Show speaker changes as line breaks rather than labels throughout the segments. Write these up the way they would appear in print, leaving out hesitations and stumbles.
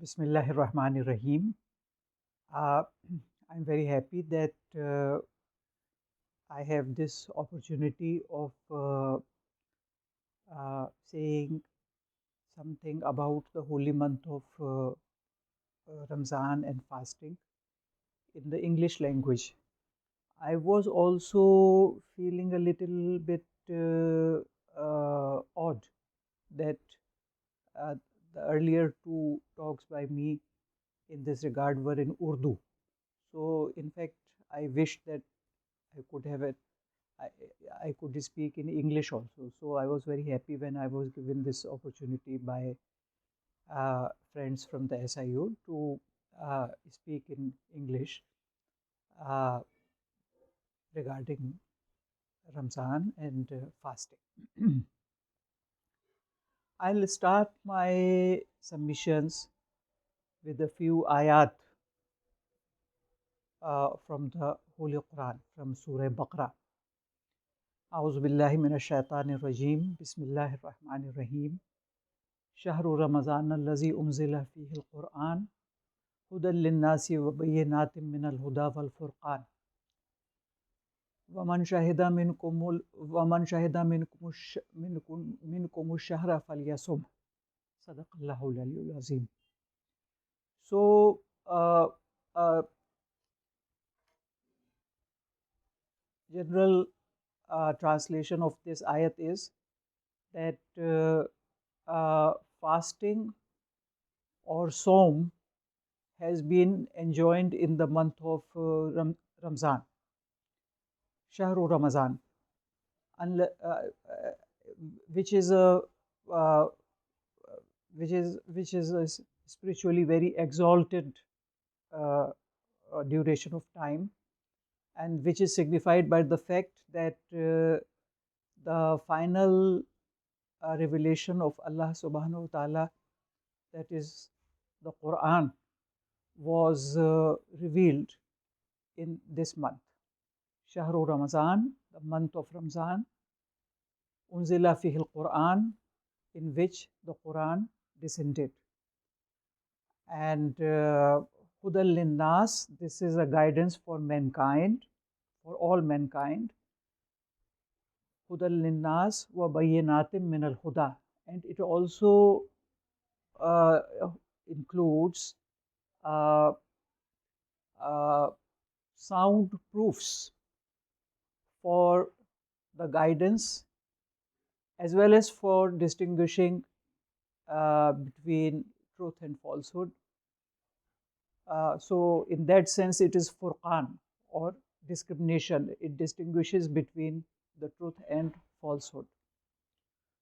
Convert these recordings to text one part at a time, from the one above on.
Bismillahir Rahmanir Rahim. Uh, I'm very happy that I have this opportunity of saying something about the holy month of Ramzan and fasting in the English language. I was also feeling a little bit odd that uh, the earlier two talks by me in this regard were in Urdu. So, in fact, I wish that I could have it. I, I could speak in English also. So I was very happy when I was given this opportunity by friends from the SIO to speak in English uh, regarding Ramzan and fasting. I'll start my submissions with a few ayat from the Holy Quran, from Surah Baqarah. أعوذ بالله من الشيطان الرجيم بسم الله الرحمن الرحيم شهر رمضان الذي أنزل فيه القرآن هدى للناس وبينات من الهدى والفرقان ومن شهد منكم الشهر فليصم صدق الله العلي العظيم. So general translation of this ayat is that fasting or Som has been enjoined in the month of Ramzan, Shahru Ramadan, which is a spiritually very exalted duration of time, and which is signified by the fact that the final revelation of Allah subhanahu wa ta'ala, that is the Quran, was revealed in this month. Shahru Ramadan, the month of Ramzan, Unzila fihi al-Quran, in which the Quran descended. And Hudal Linnas, this is a guidance for mankind, for all mankind. Hudal Linnas wa bayyinatim min al-Huda. And it also includes sound proofs for the guidance as well as for distinguishing between truth and falsehood. So in that sense it is Furqan, or discrimination. It distinguishes between the truth and falsehood.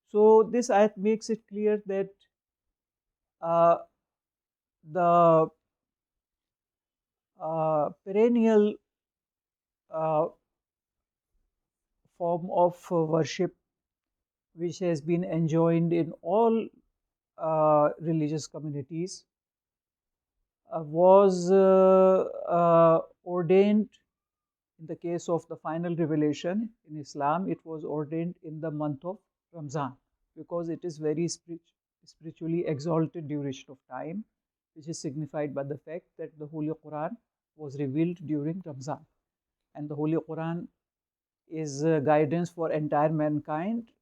So this ayat makes it clear that the perennial form of worship which has been enjoined in all religious communities was ordained in the case of the final revelation in Islam. It was ordained in the month of Ramzan because it is very spiritually exalted duration of time, which is signified by the fact that the Holy Quran was revealed during Ramzan, and the Holy Quran is guidance for entire mankind,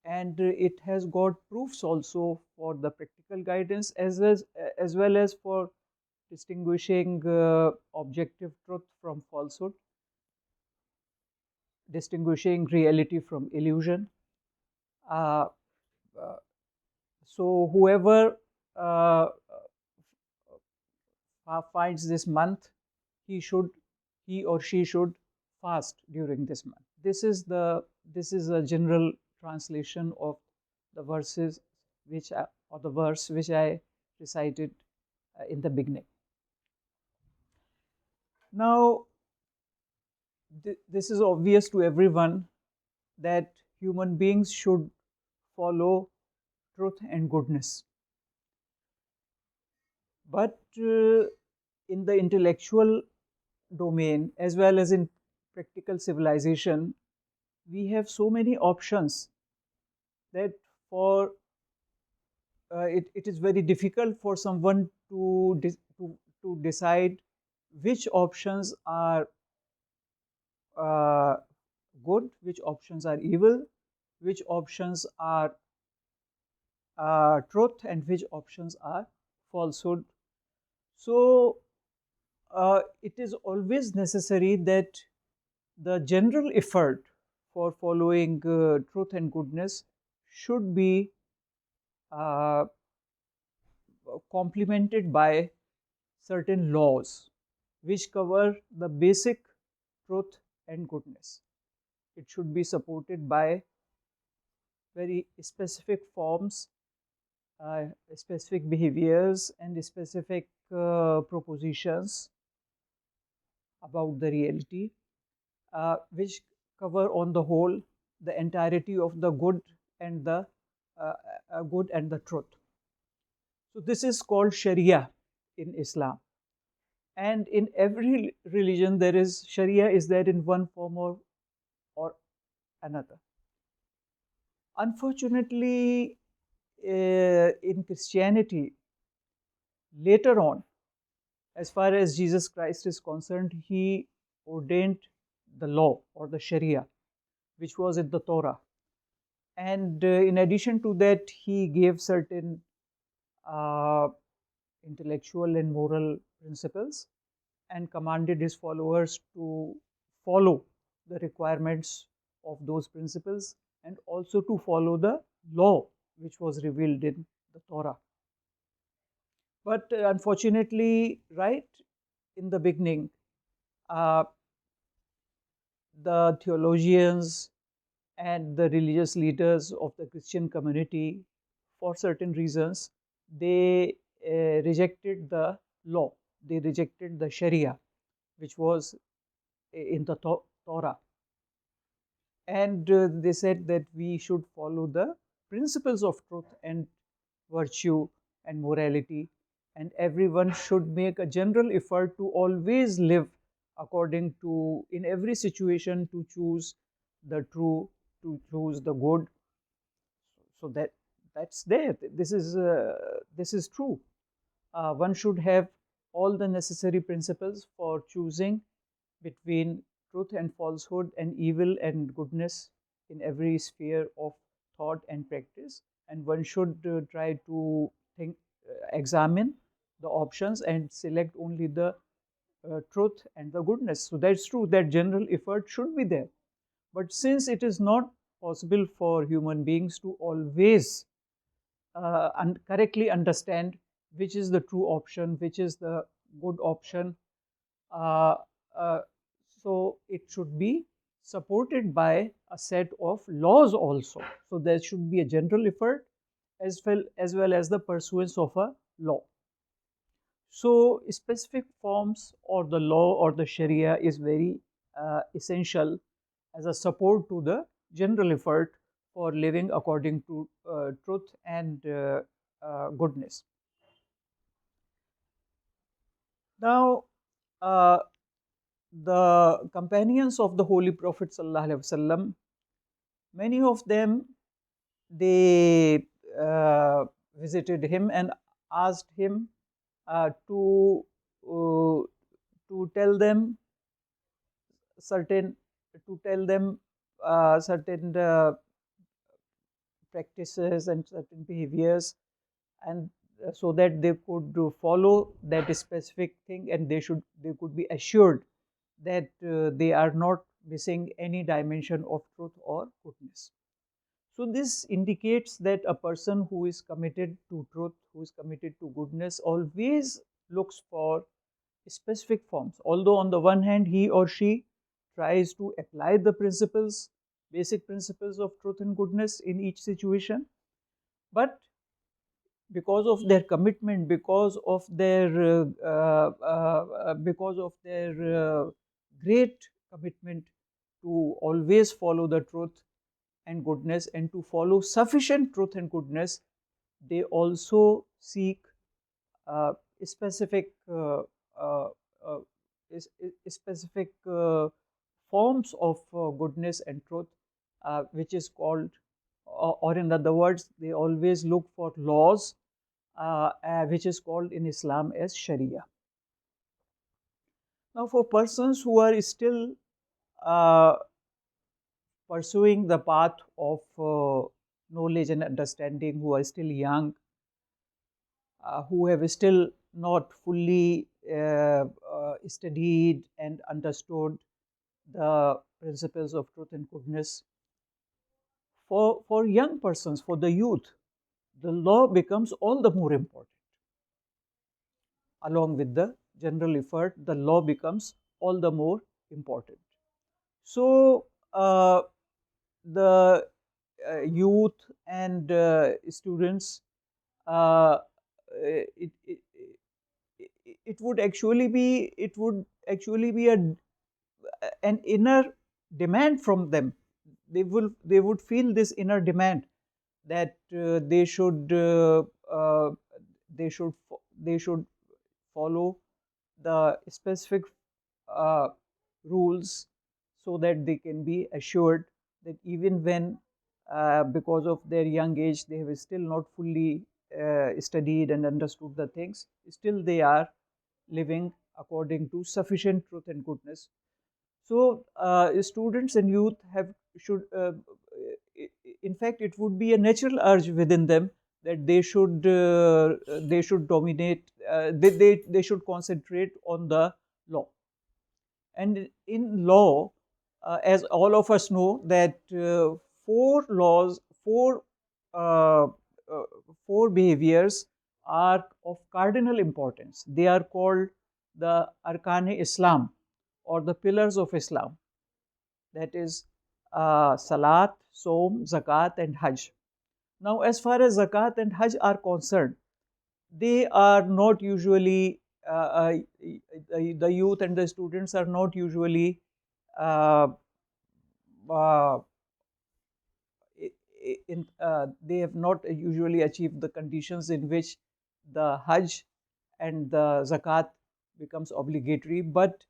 and it has got proofs also for the practical guidance as well as for distinguishing objective truth from falsehood, distinguishing reality from illusion. So whoever finds this month, he or she should fast during this month. This is a general translation of the verses or the verse which I recited in the beginning. Now, this is obvious to everyone that human beings should follow truth and goodness. But in the intellectual domain as well as in practical civilization, we have so many options that it is very difficult for someone to decide which options are uh, good, which options are evil, which options are truth, and which options are falsehood. So it is always necessary that the general effort for following truth and goodness should be uh, complemented by certain laws which cover the basic truth and goodness. It should be supported by very specific forms, specific behaviors, and specific propositions about the reality, which cover on the whole the entirety of the good and the uh, good and the truth. So this is called Sharia in Islam, and in every religion there is Sharia is there in one form or another. Unfortunately, in Christianity, later on, as far as Jesus Christ is concerned, he ordained the law or the Sharia, which was in the Torah. And in addition to that, he gave certain uh, intellectual and moral principles and commanded his followers to follow the requirements of those principles and also to follow the law which was revealed in the Torah. But unfortunately, right in the beginning, uh, the theologians and the religious leaders of the Christian community, for certain reasons, they rejected the law, they rejected the Sharia, which was in the Torah. And they said that we should follow the principles of truth and virtue and morality, and everyone should make a general effort to always live according to, in every situation, to choose the true, to choose the good. So that's there. This is true. One should have all the necessary principles for choosing between truth and falsehood and evil and goodness in every sphere of thought and practice, and one should try to think, examine the options and select only the truth and the goodness. So that's true that general effort should be there, but since it is not possible for human beings to always correctly understand which is the true option, which is the good option, uh, uh, so it should be supported by a set of laws also. So there should be a general effort as well as the pursuance of a law. So specific forms or the law or the Sharia is very essential as a support to the general effort for living according to truth and goodness. Now, uh, the companions of the Holy Prophet ﷺ, many of them, they visited him and asked him uh, to uh, to tell them certain to tell them certain practices and certain behaviors, and so that they could follow that specific thing, and they could be assured that they are not missing any dimension of truth or goodness. So this indicates that a person who is committed to truth, who is committed to goodness, always looks for specific forms. Although on the one hand he or she tries to apply the principles, basic principles of truth and goodness in each situation, but because of their commitment, because of their great commitment to always follow the truth and goodness and to follow sufficient truth and goodness, they also seek uh, specific uh, uh, specific forms of goodness and truth, which is called, or in other words, they always look for laws which is called in Islam as Sharia. Now, for persons who are still uh, pursuing the path of knowledge and understanding, who are still young, who have still not fully studied and understood the principles of truth and goodness, for young persons, for the youth, the law becomes all the more important. Along with the general effort, the law becomes all the more important. So, the youth and students, uh, it would actually be an inner demand from them. They would feel this inner demand that uh, they should they should follow the specific uh, rules, so that they can be assured that even when because of their young age they have still not fully studied and understood the things, still they are living according to sufficient truth and goodness. So students and youth have should in fact, it would be a natural urge within them that they should dominate, they should concentrate on the law. And in law, as all of us know, that four laws, uh, uh, four behaviors are of cardinal importance. They are called the Arkan-e Islam, or the pillars of Islam. That is Salat, Som, Zakat, and Hajj. Now, as far as Zakat and Hajj are concerned, they are not usually the youth and the students are not usually uh, uh, they have not usually achieved the conditions in which the Hajj and the Zakat becomes obligatory, but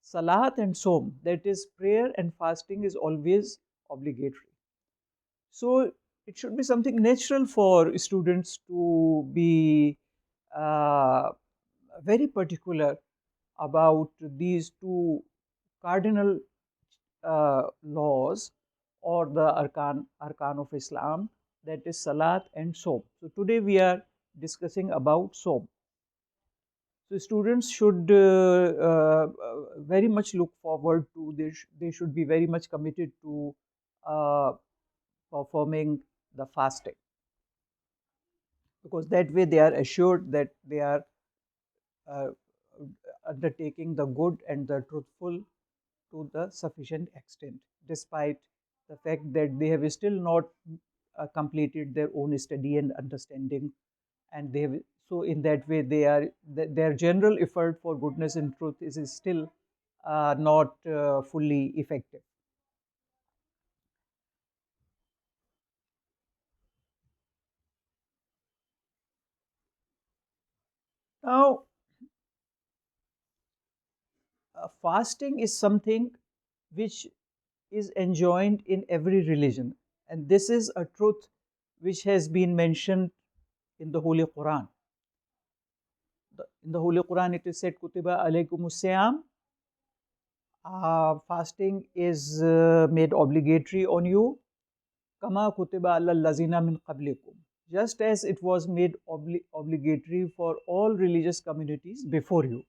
Salat and Som, that is prayer and fasting, is always obligatory. So it should be something natural for students to be uh, very particular about these two cardinal laws, or the arkan of Islam, that is Salat and Som. So today we are discussing about Som. So students should very much look forward to this. They should be very much committed to uh, performing the fasting, because that way they are assured that they are uh, undertaking the good and the truthful to the sufficient extent, despite the fact that they have still not completed their own study and understanding, and they have, so in that way they are their general effort for goodness and truth is still not fully effective. Now, fasting is something which is enjoined in every religion, and this is a truth which has been mentioned in the Holy Quran. In the Holy Quran, it is said, "Kutiba alaykum siyam." Fasting is made obligatory on you. Kama kutiba alal lazina min qablikum. Just as it was made obligatory for all religious communities before you.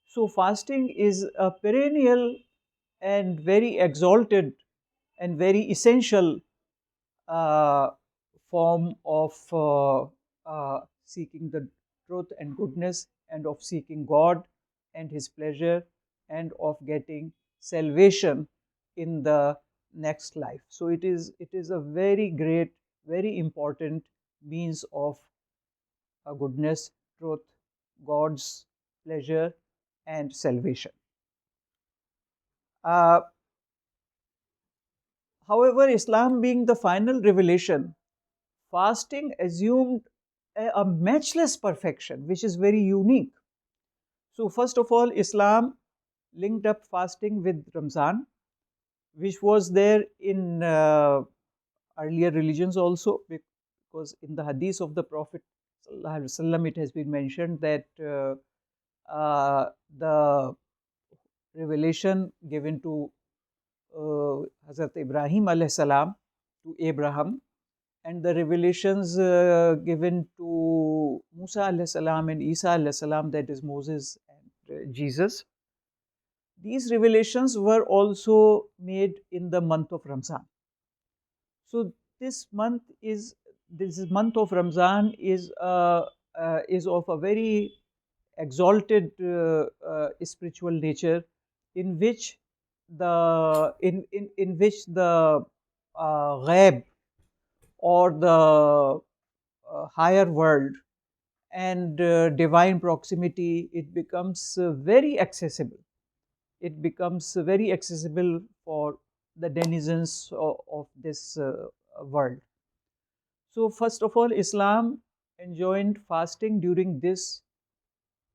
So fasting is a perennial and very exalted and very essential uh, form of seeking the truth and goodness, and of seeking God and His pleasure, and of getting salvation in the next life. So it is a very great, very important means of goodness, truth, God's pleasure, and salvation. Uh, However, Islam being the final revelation, fasting assumed a matchless perfection, which is very unique. So, first of all, Islam linked up fasting with Ramzan, which was there in earlier religions also, because in the hadith of the Prophet sallallahu alaihi wasallam, it has been mentioned that the revelation given to Hazrat Ibrahim alayhi salam, to Abraham, and the revelations given to Musa alayhi salam and Isa alayhi salam, that is Moses and Jesus. These revelations were also made in the month of Ramzan. So this month this month of Ramzan is of a very exalted spiritual nature, in which in which the ghaib, or the higher world, and divine proximity, it becomes very accessible. It becomes very accessible for the denizens of this world. So first of all, Islam enjoined fasting during this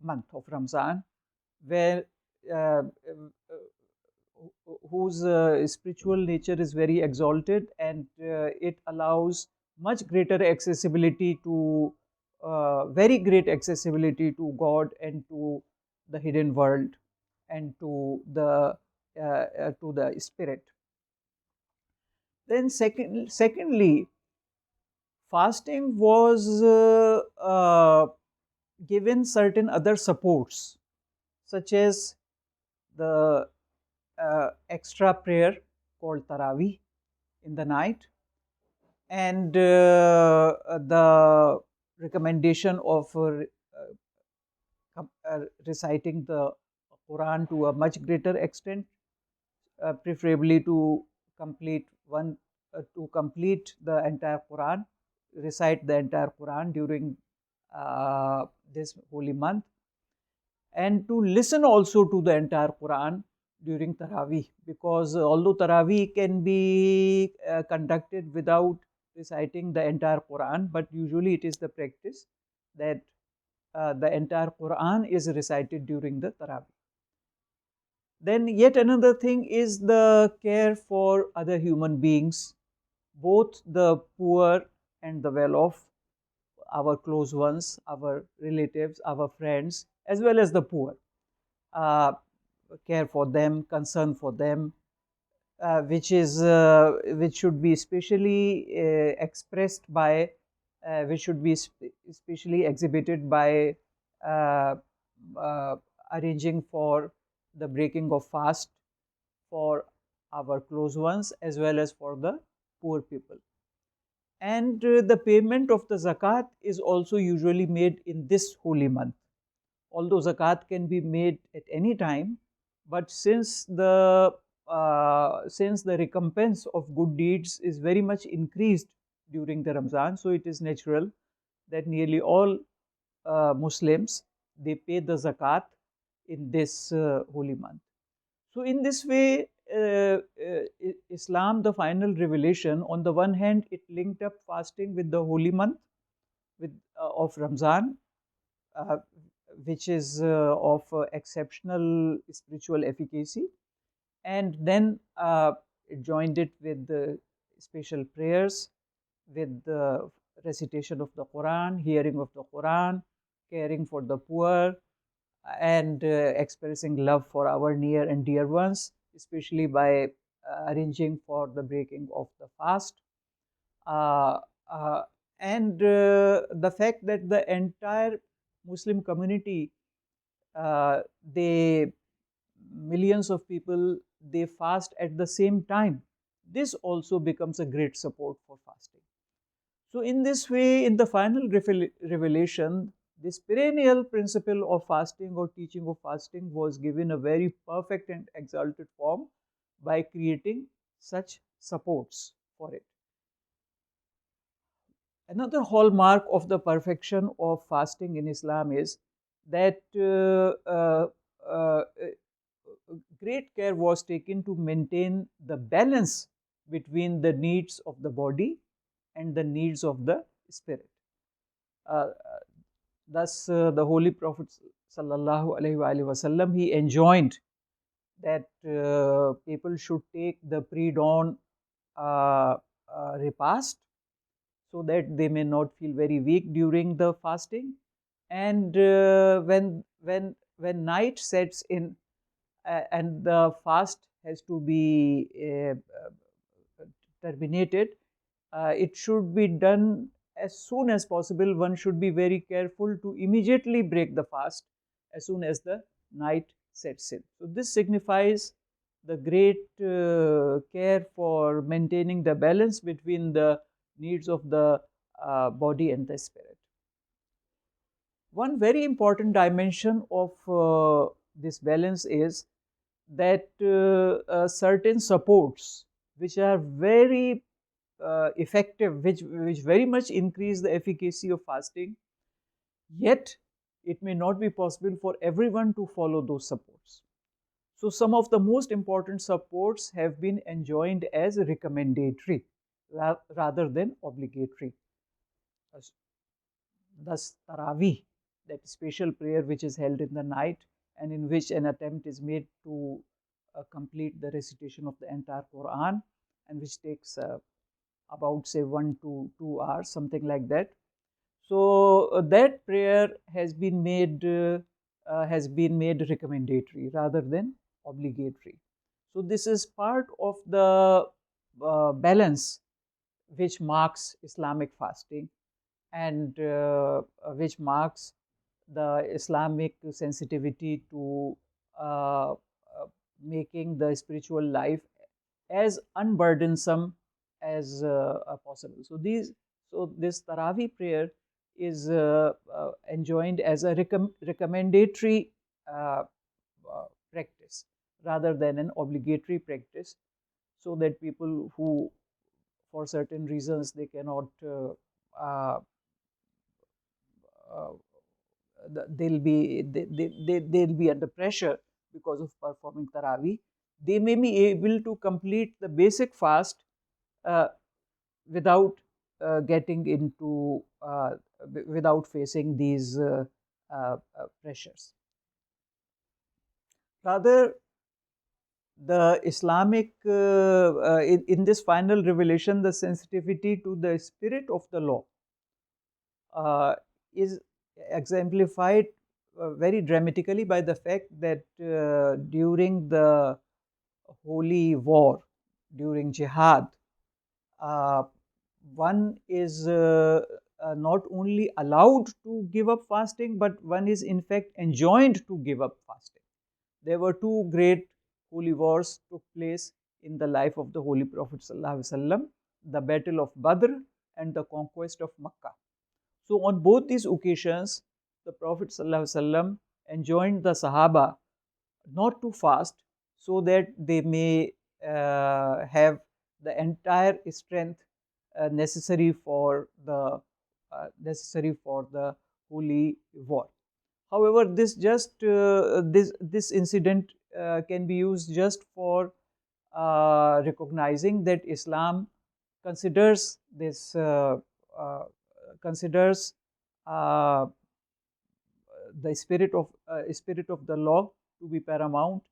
month of Ramzan, where uh, whose spiritual nature is very exalted, and it allows much greater accessibility to very great accessibility to God and to the hidden world, and to the spirit. Then secondly, fasting was given certain other supports, such as the extra prayer called Taraweeh in the night, and the recommendation of reciting the Quran to a much greater extent, preferably to complete the entire Quran, recite the entire Quran during this holy month, and to listen also to the entire Quran during Taraweeh, because although Taraweeh can be conducted without reciting the entire Quran, but usually it is the practice that the entire Quran is recited during the Taraweeh. Then yet another thing is the care for other human beings, both the poor and the well off, our close ones, our relatives, our friends, as well as the poor. Uh, Care for them, concern for them, which should be specially expressed by, which should be especially exhibited by uh, uh, arranging for the breaking of fast for our close ones, as well as for the poor people. And the payment of the zakat is also usually made in this holy month. Although zakat can be made at any time, but since the recompense of good deeds is very much increased during the Ramzan, so it is natural that nearly all Muslims, they pay the zakat in this holy month. So in this way, Islam, the final revelation, on the one hand, it linked up fasting with the holy month with of Ramzan, uh, which is of exceptional spiritual efficacy, and then it joined it with the special prayers, with the recitation of the Quran, hearing of the Quran, caring for the poor, and expressing love for our near and dear ones, especially by arranging for the breaking of the fast. Uh, uh, and the fact that the entire Muslim community, uh, they millions of people, they fast at the same time. This also becomes a great support for fasting. So in this way, in the final revelation, this perennial principle of fasting or teaching of fasting was given a very perfect and exalted form by creating such supports for it. Another hallmark of the perfection of fasting in Islam is that great care was taken to maintain the balance between the needs of the body and the needs of the spirit. Uh, Thus, the Holy Prophet sallallahu alaihi wasallam, he enjoined that people should take the pre-dawn repast, so that they may not feel very weak during the fasting. And when night sets in, and the fast has to be terminated, it should be done as soon as possible. One should be very careful to immediately break the fast as soon as the night sets in. So this signifies the great care for maintaining the balance between the needs of the body and the spirit. One very important dimension of this balance is that certain supports which are very effective, which very much increase the efficacy of fasting, yet it may not be possible for everyone to follow those supports. So some of the most important supports have been enjoined as recommendatory rather than obligatory. Thus, Taraweeh, that special prayer which is held in the night and in which an attempt is made to complete the recitation of the entire Quran, and which takes about say 1 to 2 hours, something like that. So that prayer has been made recommendatory rather than obligatory. So this is part of the balance which marks Islamic fasting, and which marks the Islamic sensitivity to uh, making the spiritual life as unburdensome as possible. So this Taraweeh prayer is enjoined as a recommendatory uh, practice rather than an obligatory practice, so that people who, for certain reasons, they cannot uh, uh, they'll be under pressure because of performing Taraweeh. They may be able to complete the basic fast uh, without getting into without facing these pressures. Rather, the Islamic in this final revelation, the sensitivity to the spirit of the law is exemplified very dramatically by the fact that during the holy war, during jihad, uh, one is not only allowed to give up fasting, but one is in fact enjoined to give up fasting. There were two great holy wars took place in the life of the Holy Prophet ﷺ, the Battle of Badr and the conquest of Makkah. So on both these occasions, the Prophet ﷺ enjoined the Sahaba not to fast, so that they may have the entire strength necessary for the holy war. However, this incident can be used just for recognizing that Islam considers this uh, considers uh, the spirit of the law to be paramount,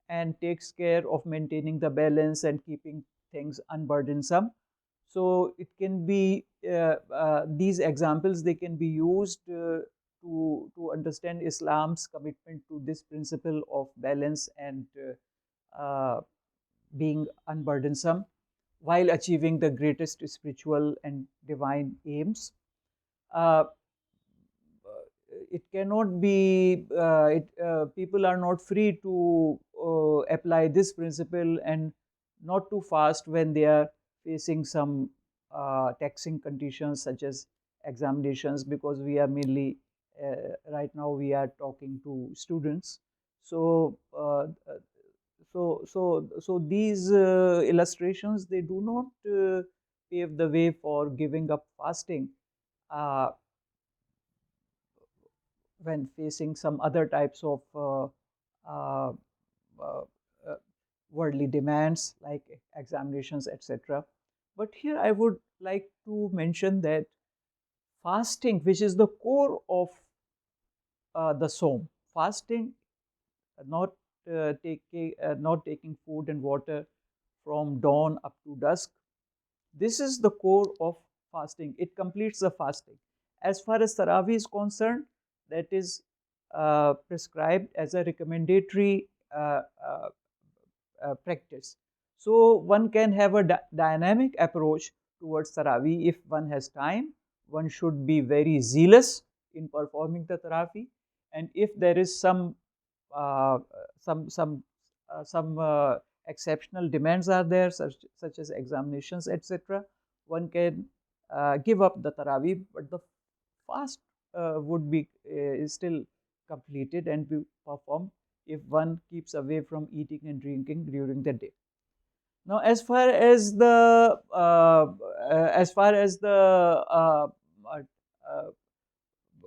and takes care of maintaining the balance and keeping things unburdensome. So it can be these examples, they can be used to understand Islam's commitment to this principle of balance and being unburdensome while achieving the greatest spiritual and divine aims. Uh, it cannot be people are not free to apply this principle and not to fast when they are facing some taxing conditions such as examinations, because we are mainly right now we are talking to students. So these illustrations, they do not pave the way for giving up fasting uh, when facing some other types of uh, uh, uh, worldly demands like examinations, etc. But here I would like to mention that fasting, which is the core of the Som, fasting, not taking food and water from dawn up to dusk, this is the core of fasting. It completes the fasting. As far as Tarawih is concerned, that is prescribed as a recommendatory practice. So one can have a dynamic approach towards Tarawih if one has time. One should be very zealous in performing the Tarawih, and if there is uh, some some some exceptional demands are there, such as examinations, etc., one can give up the Tarawih, but the fast would be is still completed and be performed if one keeps away from eating and drinking during the day. Now, as far as the uh, uh,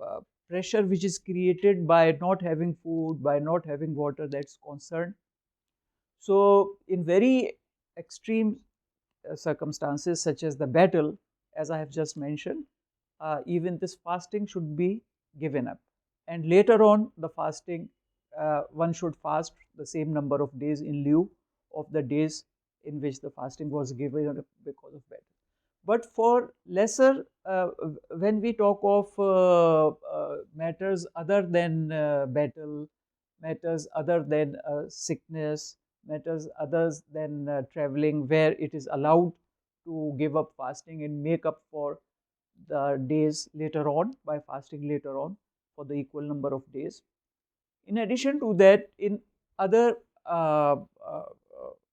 uh, pressure which is created by not having food, by not having water, that's concerned. So, in very extreme circumstances such as the battle, as I have just mentioned, even this fasting should be given up. And later on, the fasting, one should fast the same number of days in lieu of the days in which the fasting was given up because of battle. But for lesser, when we talk of matters other than battle, matters other than sickness, matters others than traveling, where it is allowed to give up fasting and make up for the days later on by fasting later on for the equal number of days. In addition to that, in other uh,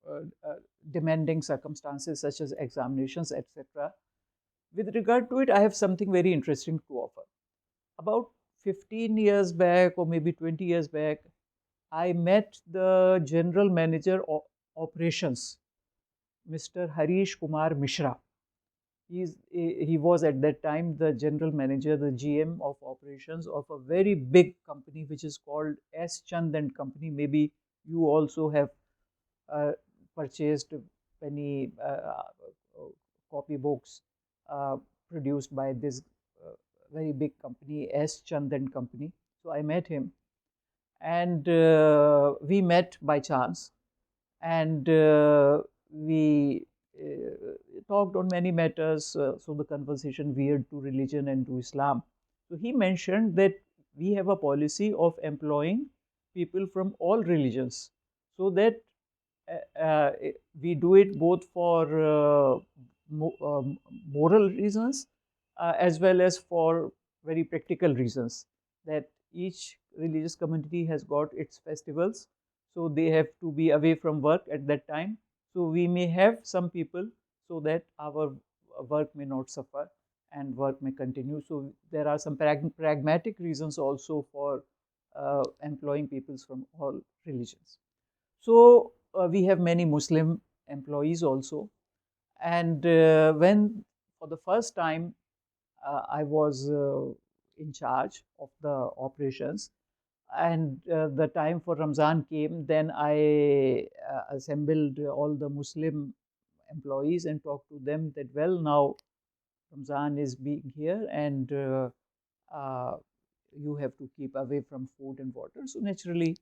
uh, demanding circumstances such as examinations, etc., with regard to it, I have something very interesting to offer. About 15 years back, or maybe 20 years back, I met the general manager of operations, Mr. Harish Kumar Mishra. He was at that time the general manager, the GM of operations of a very big company which is called S. Chand and Company. Maybe you also have uh, purchased many copy books uh, produced by this very big company, S. Chand and Company. So I met him, and we met by chance, and we talked on many matters. So the conversation veered to religion and to Islam. So he mentioned that we have a policy of employing people from all religions, so that we do it both for moral reasons as well as for very practical reasons, that each religious community has got its festivals, so they have to be away from work at that time. So we may have some people so that our work may not suffer and work may continue. So there are some pragmatic reasons also for employing peoples from all religions. So we have many Muslim employees also. And when for the first time I was in charge of the operations, and the time for Ramzan came, then I assembled all the Muslim employees and talked to them that, well, now Ramzan is being here, and uh, you have to keep away from food and water. So naturally,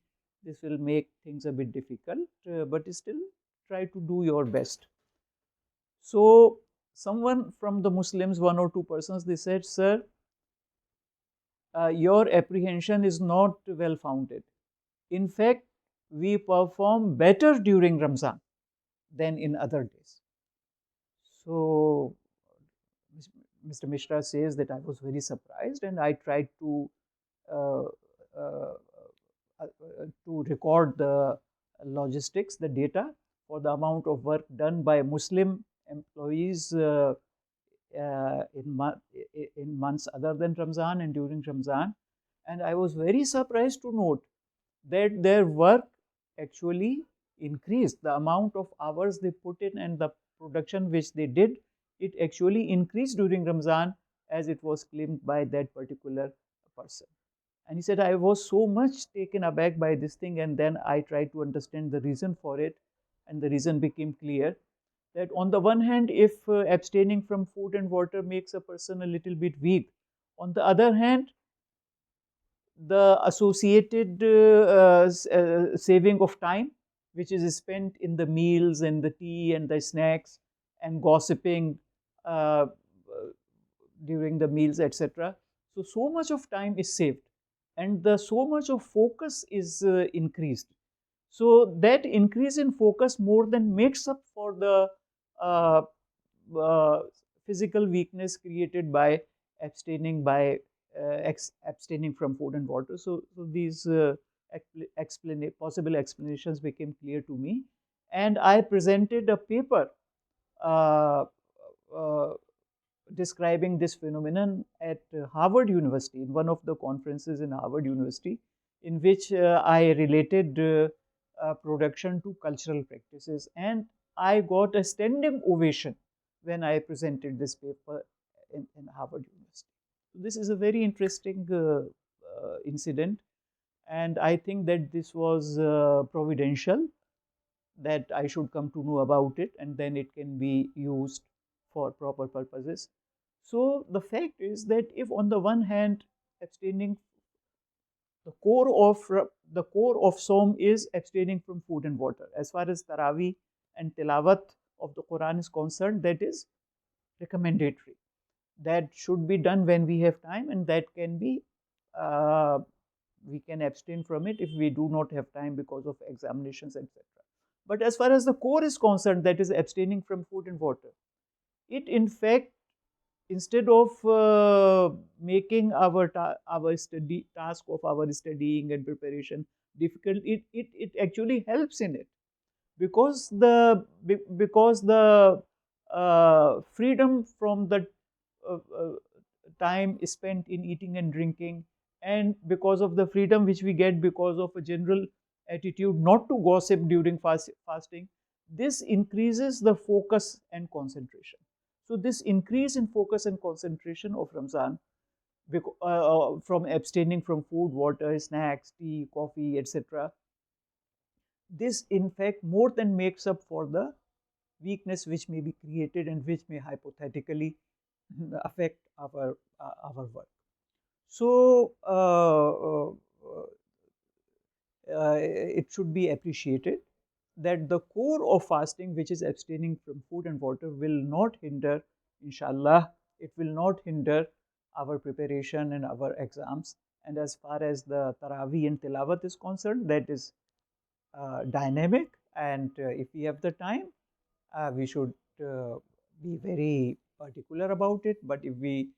this will make things a bit difficult, but still try to do your best. So someone from the Muslims, one or two persons, they said, sir, your apprehension is not well founded. In fact, we perform better during Ramzan than in other days. So Mr. Mishra says that I was very surprised, and I tried uh, uh, to record the logistics, the data for the amount of work done by Muslim employees in months other than Ramzan and during Ramzan. And I was very surprised to note that their work actually increased. The amount of hours they put in and the production which they did, it actually increased during Ramzan, as it was claimed by that particular person. And he said, I was so much taken aback by this thing, and then I tried to understand the reason for it, and the reason became clear, that on the one hand, if abstaining from food and water makes a person a little bit weak, on the other hand, the associated saving of time, which is spent in the meals and the tea and the snacks and gossiping, uh, during the meals, etc. So much of time is saved, and so much of focus is increased. So that increase in focus more than makes up for the uh, uh, physical weakness created by abstaining by abstaining from food and water. So these possible explanations became clear to me, and I presented a paper uh, uh, describing this phenomenon at Harvard University, in one of the conferences in Harvard University, in which I related production to cultural practices, and I got a standing ovation when I presented this paper in Harvard University. This is a very interesting incident, and I think that this was providential, that I should come to know about it, and then it can be used for proper purposes. So the fact is that if on the one hand abstaining, the core of Som is abstaining from food and water. As far as Taraweeh and Tilawat of the Quran is concerned, that is recommendatory. That should be done when we have time, and that can be we can abstain from it if we do not have time because of examinations, etc. But as far as the core is concerned, that is abstaining from food and water, it in fact, instead of making our study task of our studying and preparation difficult, it actually helps in it, because the freedom from the uh, uh, time spent in eating and drinking, and because of the freedom which we get because of a general attitude not to gossip during fasting, this increases the focus and concentration. So this increase in focus and concentration of Ramzan, from abstaining from food, water, snacks, tea, coffee, etc., this in fact more than makes up for the weakness which may be created and which may hypothetically affect our work. So it should be appreciated that the core of fasting, which is abstaining from food and water, will not hinder, inshallah, it will not hinder our preparation and our exams. And as far as the Taraweeh and Tilawat is concerned, that is dynamic, and if we have the time, we should be very particular about it. But if we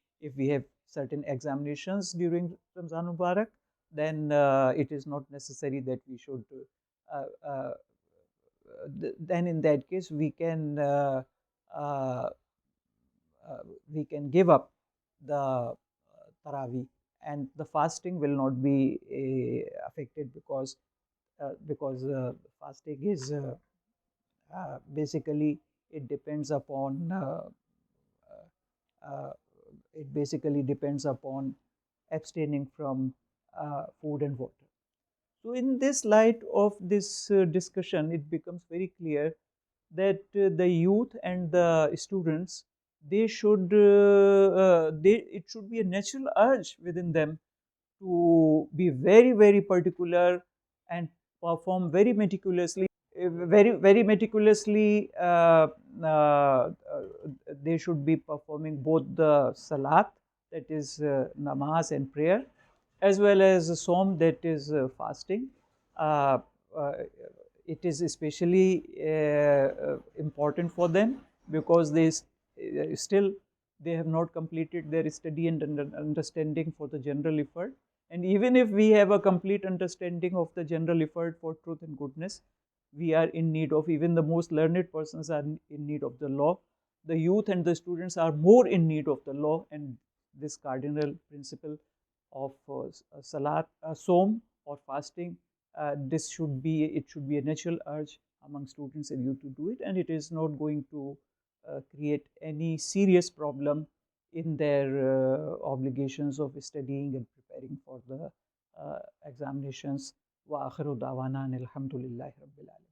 have certain examinations during Ramzan Mubarak, then it is not necessary that we should. Uh, uh, then in that case, uh, we can give up the Taraweeh, and the fasting will not be affected, because fasting is basically it depends upon uh, it basically depends upon abstaining from food and water. So in this light of this discussion, it becomes very clear that the youth and the students, it should be a natural urge within them to be very, very particular and perform very meticulously, very meticulously. They should be performing both the salat, that is namaz and prayer, as well as som, that is fasting. Uh, uh, it is especially important for them because still they have not completed their study and understanding for the general effort. And even if we have a complete understanding of the general effort for truth and goodness, we are in need of, even the most learned persons are in need of the law. The youth and the students are more in need of the law, and this cardinal principle of salat, som, or fasting, it should be a natural urge among students and youth to do it, and it is not going to create any serious problem in their obligations of studying and preparing for the examinations. Wa akhiru dawana alhamdulillahi rabbil alamin.